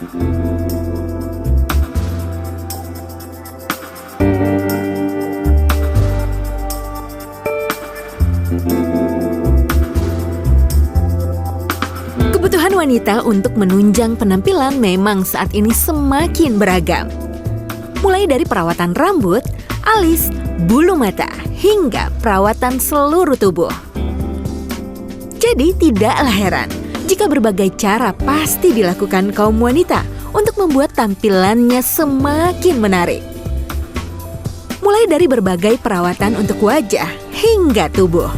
Kebutuhan wanita untuk menunjang penampilan memang saat ini semakin beragam. Mulai dari perawatan rambut, alis, bulu mata, hingga perawatan seluruh tubuh. Jadi tidaklah heran jika berbagai cara pasti dilakukan kaum wanita untuk membuat tampilannya semakin menarik. Mulai dari berbagai perawatan untuk wajah hingga tubuh.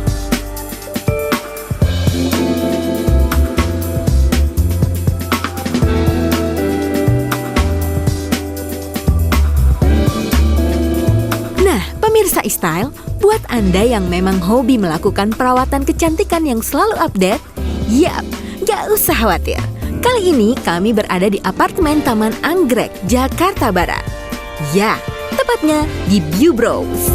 Pemirsa iStyle, buat Anda yang memang hobi melakukan perawatan kecantikan yang selalu update, yap, gak usah khawatir. Kali ini kami berada di apartemen Taman Anggrek, Jakarta Barat. Ya, tepatnya di Viewbros.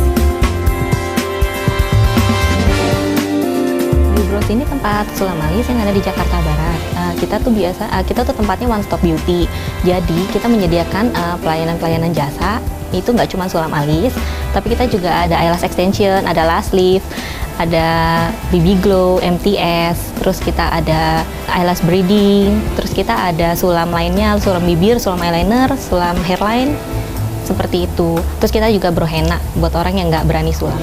Viewbros ini tempat sulam alis yang ada di Jakarta Barat. Kita tuh tempatnya one stop beauty. Jadi kita menyediakan pelayanan-pelayanan jasa. Itu nggak cuma sulam alis, tapi kita juga ada eyelash extension, ada lash lift, ada BB glow, MTS, terus kita ada eyelash braiding, terus kita ada sulam lainnya, sulam bibir, sulam eyeliner, sulam hairline, seperti itu. Terus kita juga brow henna buat orang yang nggak berani sulam.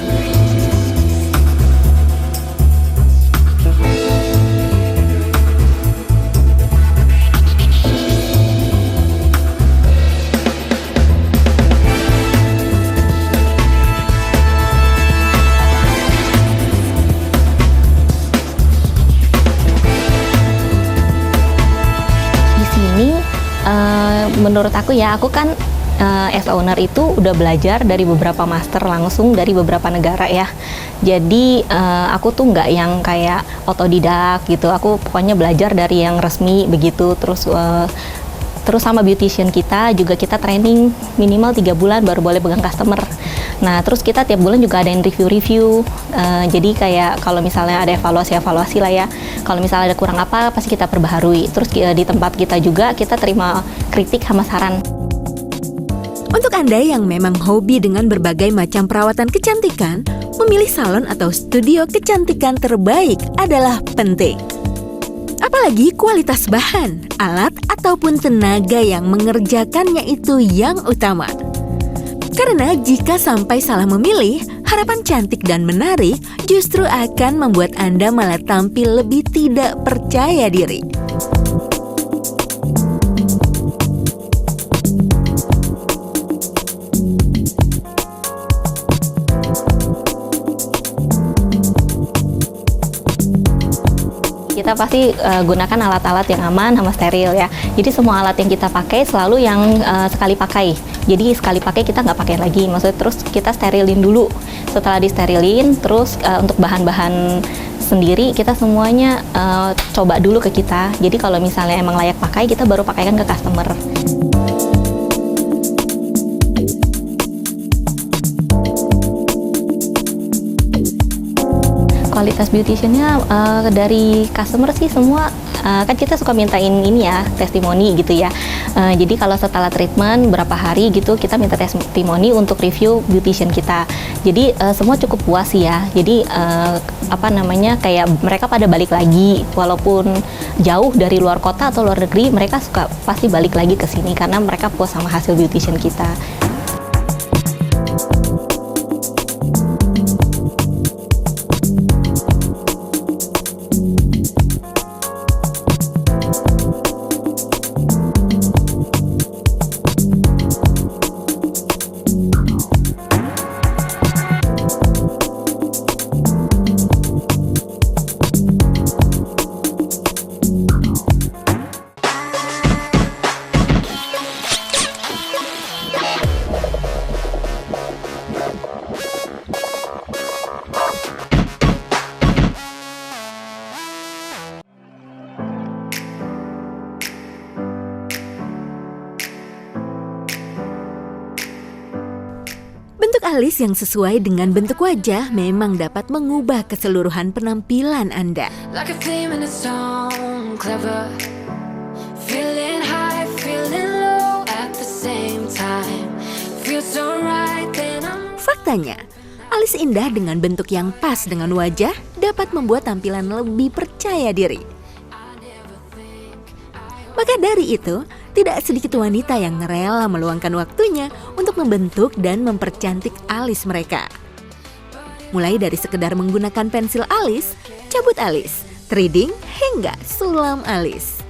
Menurut aku kan as owner itu udah belajar dari beberapa master langsung dari beberapa negara ya. Jadi aku tuh nggak yang kayak otodidak gitu. Aku pokoknya belajar dari yang resmi begitu. Terus sama beautician kita juga kita training minimal 3 bulan baru boleh pegang customer. Nah terus kita tiap bulan juga adain review-review. Jadi kayak kalau misalnya ada evaluasi lah ya. Kalau misalnya ada kurang apa pasti kita perbaharui. Terus di tempat kita juga kita terima kritik sama saran. Untuk Anda yang memang hobi dengan berbagai macam perawatan kecantikan, memilih salon atau studio kecantikan terbaik adalah penting. Apalagi kualitas bahan, alat, ataupun tenaga yang mengerjakannya itu yang utama. Karena jika sampai salah memilih, harapan cantik dan menarik justru akan membuat Anda malah tampil lebih tidak percaya diri. Kita pasti gunakan alat-alat yang aman sama steril ya. Jadi semua alat yang kita pakai selalu yang sekali pakai. Jadi sekali pakai kita nggak pakai lagi. Maksudnya terus kita sterilin dulu. Setelah disterilin, terus untuk bahan-bahan sendiri kita semuanya coba dulu ke kita. Jadi kalau misalnya emang layak pakai, kita baru pakaikan ke customer. Kualitas beauticiannya dari customer sih semua kan kita suka mintain ini ya testimoni gitu ya. Jadi kalau setelah treatment berapa hari gitu kita minta testimoni untuk review beautician kita. Jadi semua cukup puas sih ya. Jadi kayak mereka pada balik lagi walaupun jauh dari luar kota atau luar negeri, mereka suka pasti balik lagi ke sini karena mereka puas sama hasil beautician kita. Bentuk alis yang sesuai dengan bentuk wajah memang dapat mengubah keseluruhan penampilan Anda. Like a flame in a song, clever. Feeling high, feeling Faktanya, alis indah dengan bentuk yang pas dengan wajah dapat membuat tampilan lebih percaya diri. Maka dari itu, tidak sedikit wanita yang rela meluangkan waktunya untuk membentuk dan mempercantik alis mereka. Mulai dari sekedar menggunakan pensil alis, cabut alis, threading, hingga sulam alis.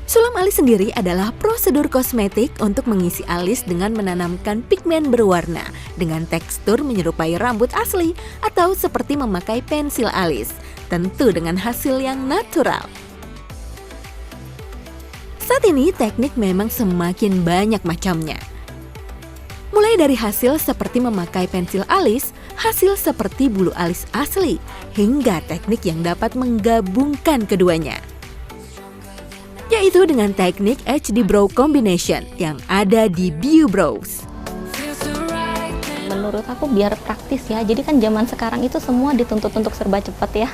Sulam alis sendiri adalah prosedur kosmetik untuk mengisi alis dengan menanamkan pigmen berwarna dengan tekstur menyerupai rambut asli atau seperti memakai pensil alis, tentu dengan hasil yang natural. Saat ini teknik memang semakin banyak macamnya. Mulai dari hasil seperti memakai pensil alis, hasil seperti bulu alis asli, hingga teknik yang dapat menggabungkan keduanya, yaitu dengan teknik HD Brow Combination yang ada di Biu Brows. Menurut aku biar praktis ya, jadi kan zaman sekarang itu semua dituntut untuk serba cepat ya.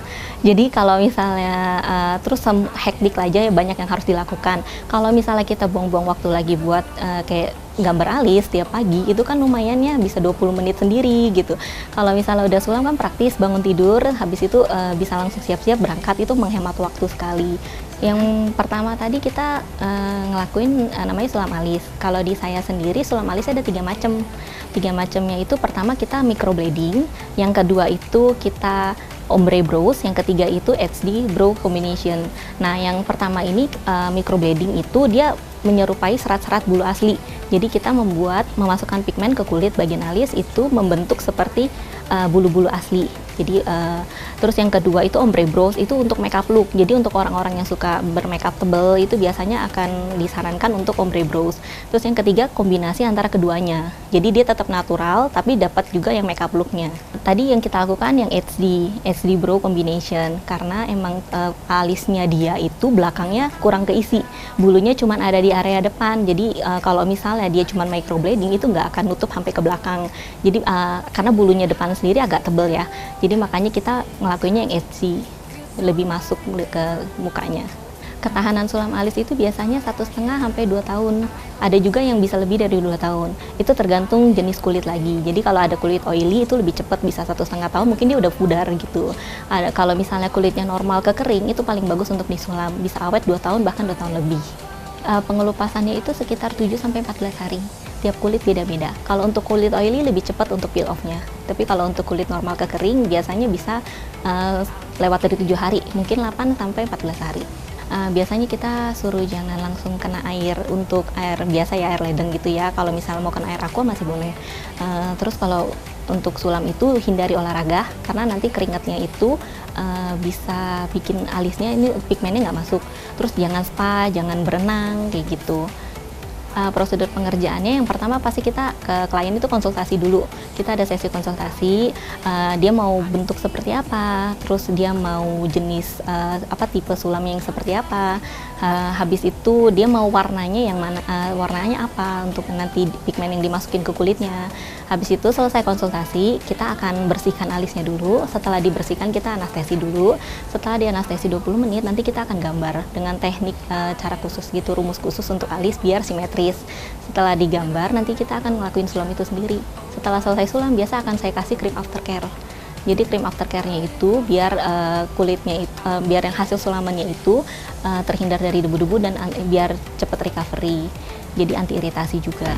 Jadi kalau misalnya terus hektik aja ya, banyak yang harus dilakukan. Kalau misalnya kita buang-buang waktu lagi buat kayak gambar alis tiap pagi, itu kan lumayan ya, bisa 20 menit sendiri gitu. Kalau misalnya udah sulam kan praktis, bangun tidur, habis itu bisa langsung siap-siap berangkat, itu menghemat waktu sekali. Yang pertama tadi kita ngelakuin namanya sulam alis. Kalau di saya sendiri sulam alis ada 3 macam. 3 macamnya itu, pertama kita microblading, yang kedua itu kita ombre brows, yang ketiga itu HD Brow Combination. Nah, yang pertama ini microblading itu dia menyerupai serat-serat bulu asli. Jadi kita memasukkan pigmen ke kulit bagian alis itu membentuk seperti bulu-bulu asli. Jadi terus yang kedua itu ombre brows, itu untuk makeup look. Jadi untuk orang-orang yang suka bermakeup tebal itu biasanya akan disarankan untuk ombre brows. Terus yang ketiga kombinasi antara keduanya. Jadi dia tetap natural tapi dapat juga yang makeup looknya. Tadi yang kita lakukan yang HD Brow Combination, karena emang alisnya dia itu belakangnya kurang keisi. Bulunya cuma ada di area depan. Jadi kalau misalnya dia cuma microblading itu nggak akan nutup sampai ke belakang. Jadi karena bulunya depan sendiri agak tebal ya. Jadi makanya kita ngelakuinnya yang HD, lebih masuk ke mukanya. Ketahanan sulam alis itu biasanya 1,5 sampai 2 tahun. Ada juga yang bisa lebih dari 2 tahun. Itu tergantung jenis kulit lagi. Jadi kalau ada kulit oily itu lebih cepat, bisa 1,5 tahun mungkin dia udah pudar gitu. Kalau misalnya kulitnya normal ke kering itu paling bagus untuk disulam, bisa awet 2 tahun bahkan 2 tahun lebih. Pengelupasannya itu sekitar 7 sampai 14 hari. Tiap kulit beda-beda. Kalau untuk kulit oily lebih cepat untuk peel off-nya. Tapi kalau untuk kulit normal ke kering biasanya bisa lewat dari 7 hari, mungkin 8 sampai 14 hari. Biasanya kita suruh jangan langsung kena air, untuk air biasa ya, air ledeng gitu ya. Kalau misalnya mau kena air aqua masih boleh. Terus kalau untuk sulam itu hindari olahraga, karena nanti keringatnya itu bisa bikin alisnya ini pigmennya nggak masuk. Terus jangan spa, jangan berenang kayak gitu. Prosedur pengerjaannya yang pertama pasti kita ke klien itu konsultasi dulu. Kita ada sesi konsultasi, dia mau bentuk seperti apa, terus dia mau jenis tipe sulam yang seperti apa. Habis itu dia mau warnanya yang mana, warnanya apa untuk nanti pigmen yang dimasukin ke kulitnya. Habis itu selesai konsultasi, kita akan bersihkan alisnya dulu. Setelah dibersihkan kita anestesi dulu. Setelah di anestesi 20 menit nanti kita akan gambar dengan teknik cara khusus gitu, rumus khusus untuk alis biar simetris. Setelah digambar nanti kita akan ngelakuin sulam itu sendiri. Setelah selesai sulam biasa akan saya kasih krim aftercare. Jadi krim aftercare-nya itu biar kulitnya itu, biar yang hasil sulamannya itu terhindar dari debu-debu dan biar cepat recovery. Jadi anti iritasi juga.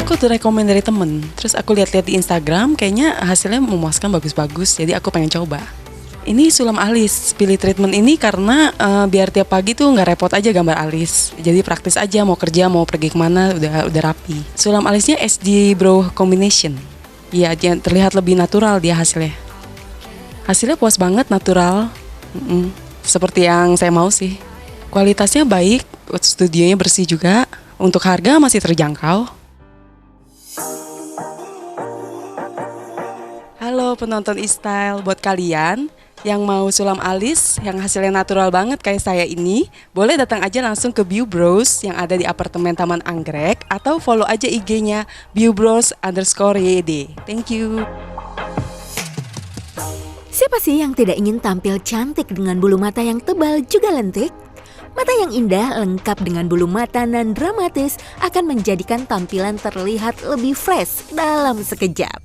Aku tuh rekomen dari temen, terus aku lihat-lihat di Instagram, kayaknya hasilnya memuaskan, bagus-bagus, jadi aku pengen coba. Ini sulam alis, pilih treatment ini karena biar tiap pagi tuh nggak repot aja gambar alis. Jadi praktis aja, mau kerja, mau pergi kemana, udah rapi. Sulam alisnya HD Brow Combination. Iya, terlihat lebih natural dia hasilnya. Hasilnya puas banget, natural. Seperti yang saya mau sih. Kualitasnya baik, studionya bersih juga. Untuk harga masih terjangkau. Halo penonton e-style, buat kalian yang mau sulam alis yang hasilnya natural banget kayak saya ini, boleh datang aja langsung ke Biu Brows yang ada di apartemen Taman Anggrek, atau follow aja IG-nya biubrows_YD. Thank you. Siapa sih yang tidak ingin tampil cantik dengan bulu mata yang tebal juga lentik? Mata yang indah lengkap dengan bulu mata nan dramatis akan menjadikan tampilan terlihat lebih fresh dalam sekejap.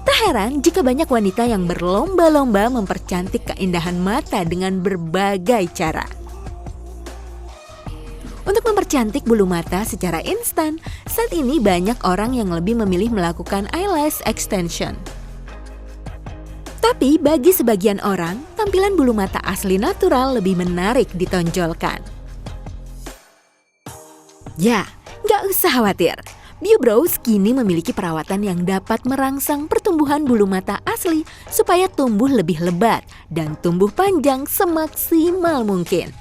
Tak heran jika banyak wanita yang berlomba-lomba mempercantik keindahan mata dengan berbagai cara. Untuk mempercantik bulu mata secara instan, saat ini banyak orang yang lebih memilih melakukan eyelash extension. Tapi bagi sebagian orang, tampilan bulu mata asli natural lebih menarik ditonjolkan. Ya, nggak usah khawatir. BioBrows kini memiliki perawatan yang dapat merangsang pertumbuhan bulu mata asli supaya tumbuh lebih lebat dan tumbuh panjang semaksimal mungkin.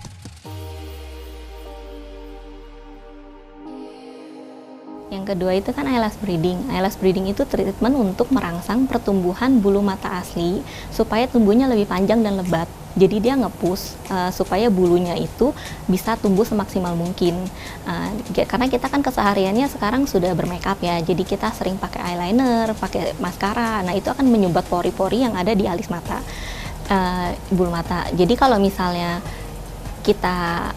Yang kedua itu kan eyelash breeding. Eyelash breeding itu treatment untuk merangsang pertumbuhan bulu mata asli supaya tumbuhnya lebih panjang dan lebat. Jadi dia nge-push supaya bulunya itu bisa tumbuh semaksimal mungkin. Karena kita kan kesehariannya sekarang sudah bermakeup ya, jadi kita sering pakai eyeliner, pakai maskara. Nah itu akan menyumbat pori-pori yang ada di alis mata, bulu mata. Jadi kalau misalnya kita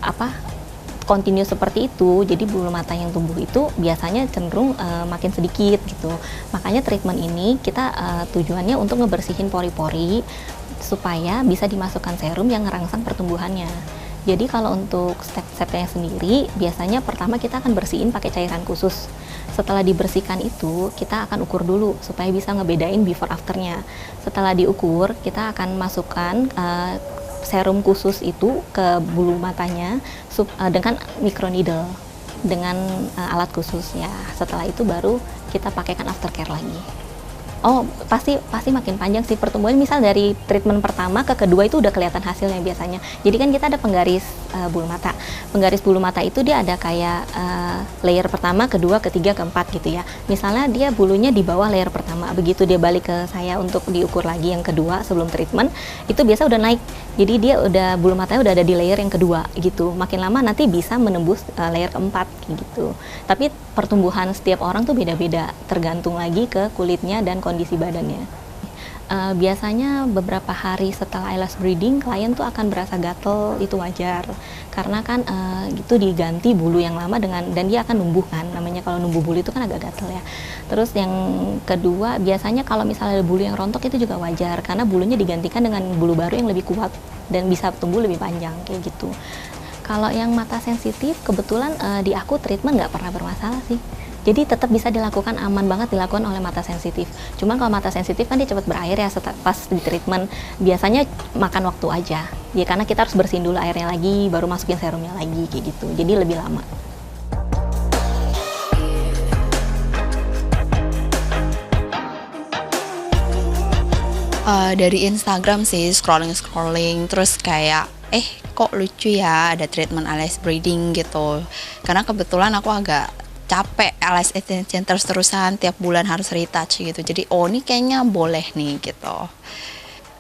continue seperti itu, jadi bulu mata yang tumbuh itu biasanya cenderung makin sedikit gitu. Makanya treatment ini kita tujuannya untuk ngebersihin pori-pori supaya bisa dimasukkan serum yang ngerangsang pertumbuhannya. Jadi kalau untuk step-stepnya sendiri, biasanya pertama kita akan bersihin pakai cairan khusus. Setelah dibersihkan itu, kita akan ukur dulu supaya bisa ngebedain before afternya. Setelah diukur, kita akan masukkan serum khusus itu ke bulu matanya dengan microneedle dengan alat khusus ya. Setelah itu baru kita pakaikan aftercare lagi. Oh, pasti makin panjang sih pertumbuhan. Misal dari treatment pertama ke kedua itu udah kelihatan hasilnya biasanya. Jadi kan kita ada penggaris bulu mata. Penggaris bulu mata itu dia ada kayak layer pertama, kedua, ketiga, keempat gitu ya. Misalnya dia bulunya di bawah layer pertama, begitu dia balik ke saya untuk diukur lagi yang kedua sebelum treatment, itu biasa udah naik. Jadi dia udah bulu matanya udah ada di layer yang kedua gitu. Makin lama nanti bisa menembus layer keempat gitu. Tapi pertumbuhan setiap orang tuh beda-beda, tergantung lagi ke kulitnya dan kondisi badannya. Biasanya beberapa hari setelah eyelash breeding, klien tuh akan berasa gatel, itu wajar. Karena kan itu diganti bulu yang lama dan dia akan numbuh kan. Namanya kalau numbuh bulu itu kan agak gatel ya. Terus yang kedua, biasanya kalau misalnya ada bulu yang rontok itu juga wajar. Karena bulunya digantikan dengan bulu baru yang lebih kuat dan bisa tumbuh lebih panjang kayak gitu. Kalau yang mata sensitif, kebetulan di aku treatment nggak pernah bermasalah sih. Jadi tetap bisa dilakukan, aman banget dilakukan oleh mata sensitif. Cuman kalau mata sensitif kan dia cepat berair ya pas di treatment. Biasanya makan waktu aja. Ya karena kita harus bersihin dulu airnya lagi, baru masukin serumnya lagi kayak gitu. Jadi lebih lama. Dari Instagram sih, scrolling terus kayak kok lucu ya ada treatment eyelash breeding gitu. Karena kebetulan aku agak capek eyelash extension terus-terusan, tiap bulan harus retouch gitu. Jadi ini kayaknya boleh nih gitu.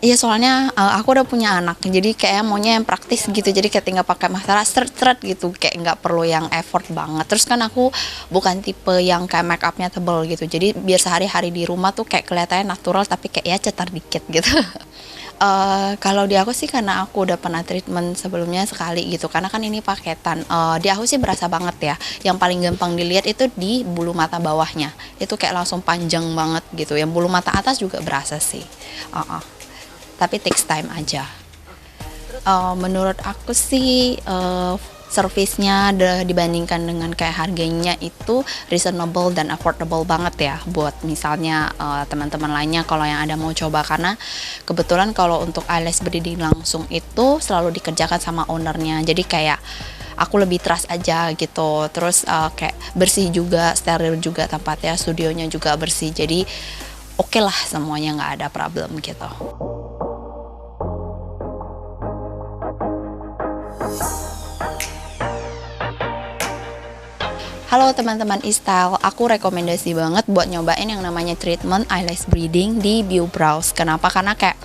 Iya, soalnya aku udah punya anak, jadi kayak maunya yang praktis gitu. Jadi kayak tinggal pakai maskara seret gitu, kayak nggak perlu yang effort banget. Terus kan aku bukan tipe yang kayak make upnya tebel gitu. Jadi biar sehari-hari di rumah tuh kayak kelihatannya natural tapi kayak ya cetar dikit gitu. Kalau di aku sih karena aku udah pernah treatment sebelumnya sekali gitu, karena kan ini paketan. Di aku sih berasa banget ya. Yang paling gampang dilihat itu di bulu mata bawahnya, itu kayak langsung panjang banget gitu. Yang bulu mata atas juga berasa sih, tapi takes time aja. Menurut aku sih servisnya dibandingkan dengan kayak harganya itu reasonable dan affordable banget ya buat misalnya teman-teman lainnya kalau yang ada mau coba. Karena kebetulan kalau untuk eyelash breeding langsung itu selalu dikerjakan sama ownernya, jadi kayak aku lebih trust aja gitu. Terus kayak bersih juga, steril juga tempatnya, studionya juga bersih, jadi oke lah, semuanya nggak ada problem gitu. Halo teman-teman e-style, aku rekomendasi banget buat nyobain yang namanya treatment eyelash breeding di BioBrows. Kenapa? Karena kayak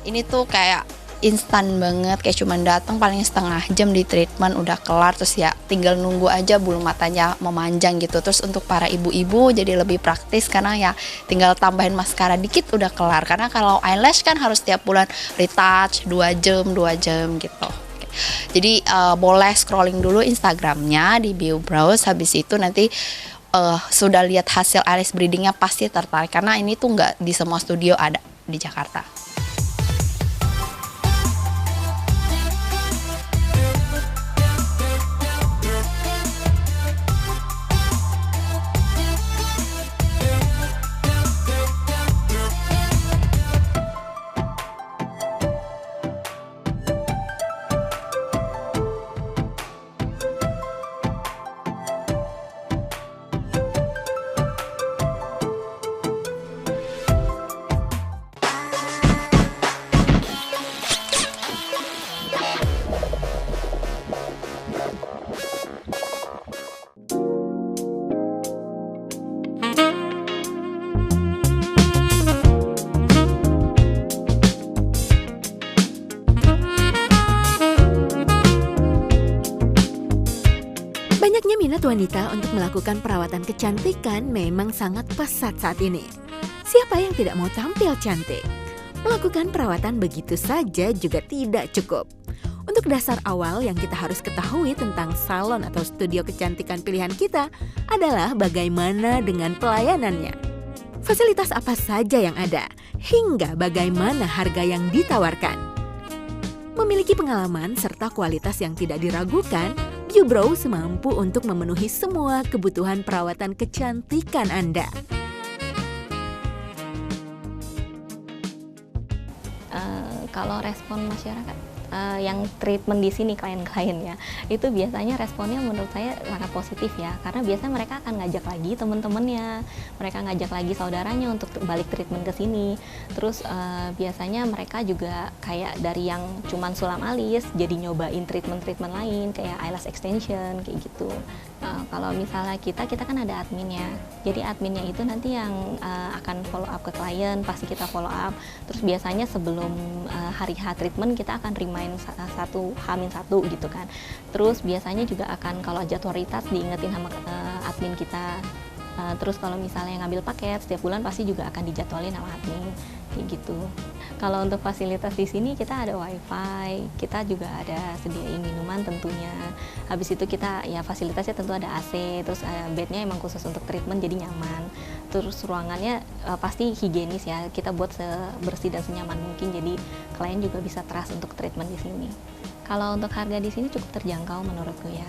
ini tuh kayak instan banget, kayak cuman datang paling setengah jam di treatment udah kelar. Terus ya tinggal nunggu aja bulu matanya memanjang gitu. Terus untuk para ibu-ibu jadi lebih praktis karena ya tinggal tambahin maskara dikit udah kelar. Karena kalau eyelash kan harus tiap bulan retouch 2 jam gitu. Jadi boleh scrolling dulu Instagramnya di Bio Brows, habis itu nanti sudah lihat hasil eyelash breedingnya pasti tertarik, karena ini tuh nggak di semua studio ada di Jakarta. Banyaknya minat wanita untuk melakukan perawatan kecantikan memang sangat pesat saat ini. Siapa yang tidak mau tampil cantik? Melakukan perawatan begitu saja juga tidak cukup. Untuk dasar awal yang kita harus ketahui tentang salon atau studio kecantikan pilihan kita adalah bagaimana dengan pelayanannya. Fasilitas apa saja yang ada, hingga bagaimana harga yang ditawarkan. Memiliki pengalaman serta kualitas yang tidak diragukan, Bio Brows mampu untuk memenuhi semua kebutuhan perawatan kecantikan Anda. Kalau respon masyarakat yang treatment di sini klien-klien ya, itu biasanya responnya menurut saya sangat positif ya, karena biasanya mereka akan ngajak lagi teman-temannya, mereka ngajak lagi saudaranya untuk balik treatment ke sini. Terus biasanya mereka juga kayak dari yang cuman sulam alis jadi nyobain treatment-treatment lain kayak eyelash extension kayak gitu. Kalau misalnya kita kan ada adminnya, jadi adminnya itu nanti yang akan follow up ke klien, pasti kita follow up. Terus biasanya sebelum hari H treatment kita akan remind H-1 gitu kan. Terus biasanya juga akan kalau jadwal retouch diingetin sama admin kita. Terus kalau misalnya ngambil paket setiap bulan pasti juga akan dijadwalin sama admin kayak gitu. Kalau untuk fasilitas di sini kita ada wifi, kita juga ada sediain minuman tentunya. Habis itu kita ya fasilitasnya tentu ada AC, terus bednya emang khusus untuk treatment jadi nyaman. Terus ruangannya pasti higienis ya, kita buat sebersih dan senyaman mungkin, jadi klien juga bisa trust untuk treatment di sini. Kalau untuk harga di sini cukup terjangkau menurutku ya,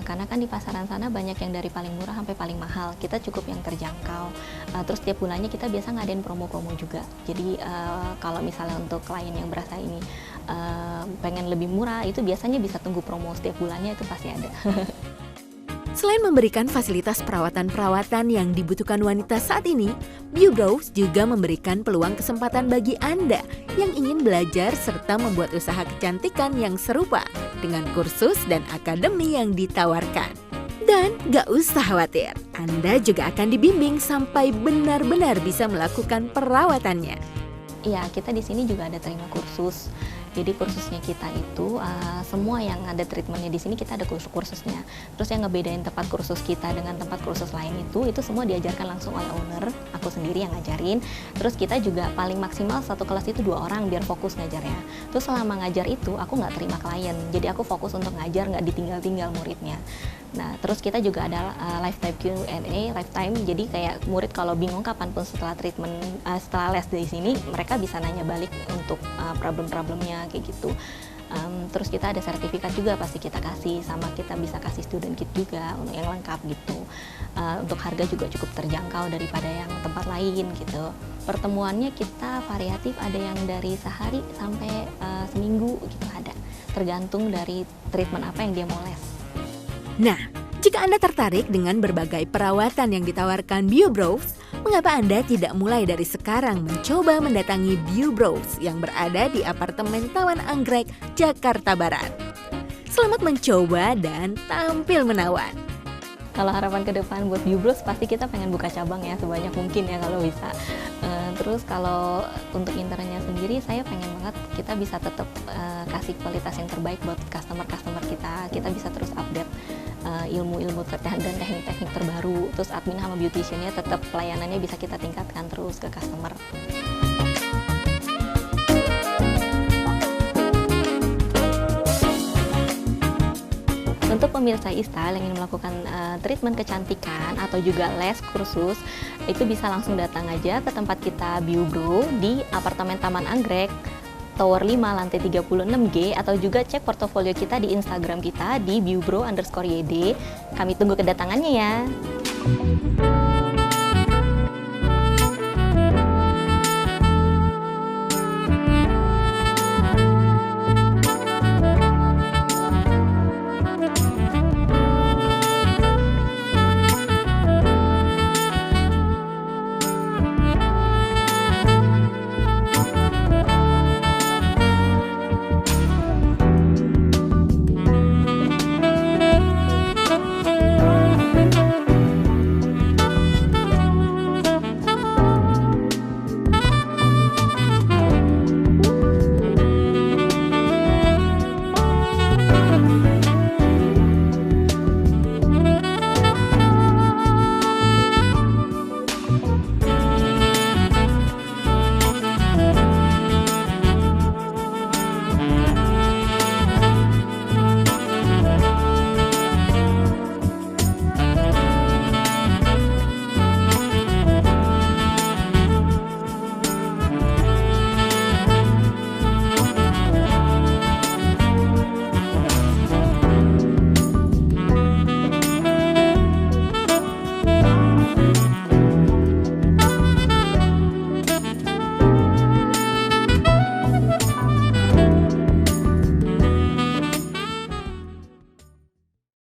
karena kan di pasaran sana banyak yang dari paling murah sampai paling mahal, kita cukup yang terjangkau. Terus tiap bulannya kita biasa ngadain promo-promo juga, jadi kalau misalnya untuk klien yang berasa ini pengen lebih murah, itu biasanya bisa tunggu promo setiap bulannya, itu pasti ada. Selain memberikan fasilitas perawatan-perawatan yang dibutuhkan wanita saat ini, Bio Brows juga memberikan peluang kesempatan bagi Anda yang ingin belajar serta membuat usaha kecantikan yang serupa dengan kursus dan akademi yang ditawarkan. Dan gak usah khawatir, Anda juga akan dibimbing sampai benar-benar bisa melakukan perawatannya. Iya, kita di sini juga ada terima kursus. Jadi kursusnya kita itu semua yang ada treatmentnya di sini kita ada kursusnya. Terus yang ngebedain tempat kursus kita dengan tempat kursus lain itu semua diajarkan langsung oleh owner, aku sendiri yang ngajarin. Terus kita juga paling maksimal satu kelas itu 2 orang biar fokus ngajarnya. Terus selama ngajar itu aku nggak terima klien, jadi aku fokus untuk ngajar, nggak ditinggal-tinggal muridnya. Nah, terus kita juga ada lifetime Q&A, lifetime. Jadi kayak murid kalau bingung kapanpun setelah treatment, setelah les di sini, mereka bisa nanya balik untuk problem-problemnya kayak gitu. Terus kita ada sertifikat juga pasti kita kasih, sama kita bisa kasih student kit juga untuk yang lengkap gitu. Untuk harga juga cukup terjangkau daripada yang tempat lain gitu. Pertemuannya kita variatif, ada yang dari sehari sampai seminggu gitu ada. Tergantung dari treatment apa yang dia mau les. Nah, jika Anda tertarik dengan berbagai perawatan yang ditawarkan Bio Brows, mengapa Anda tidak mulai dari sekarang mencoba mendatangi Bio Brows yang berada di apartemen Taman Anggrek, Jakarta Barat? Selamat mencoba dan tampil menawan. Kalau harapan ke depan buat Bio Brows pasti kita pengen buka cabang ya sebanyak mungkin ya kalau bisa. Terus kalau untuk internnya sendiri saya pengen banget kita bisa tetap kasih kualitas yang terbaik buat customer kita. Kita bisa terus update ilmu-ilmu dan teknik-teknik terbaru. Terus admin sama beauticiannya tetap pelayanannya bisa kita tingkatkan terus ke customer. pemirsa e-style yang ingin melakukan treatment kecantikan atau juga les kursus, itu bisa langsung datang aja ke tempat kita Biubro di apartemen Taman Anggrek, Tower 5, lantai 36G, atau juga cek portofolio kita di Instagram kita di biubro_yd. Kami tunggu kedatangannya ya.